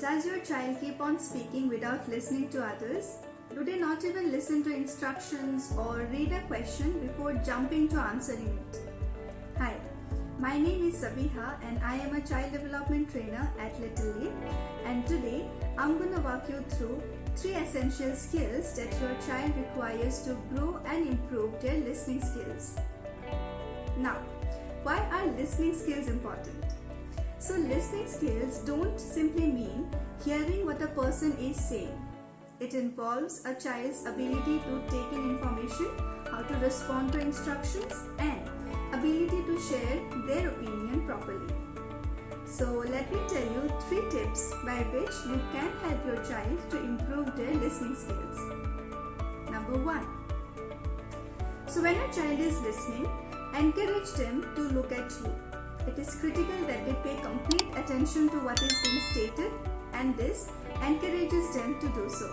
Does your child keep on speaking without listening to others? Do they not even listen to instructions or read a question before jumping to answering it? Hi, my name is Sabiha and I am a child development trainer at Little Leap, and today I'm going to walk you through 3 essential skills that your child requires to grow and improve their listening skills. Now, why are listening skills important? So listening skills don't simply mean hearing what a person is saying. It involves a child's ability to take in information, how to respond to instructions, and ability to share their opinion properly. So let me tell you 3 tips by which you can help your child to improve their listening skills. Number 1. So when your child is listening, encourage them to look at you. It is critical that they pay complete attention to what is being stated, and this encourages them to do so.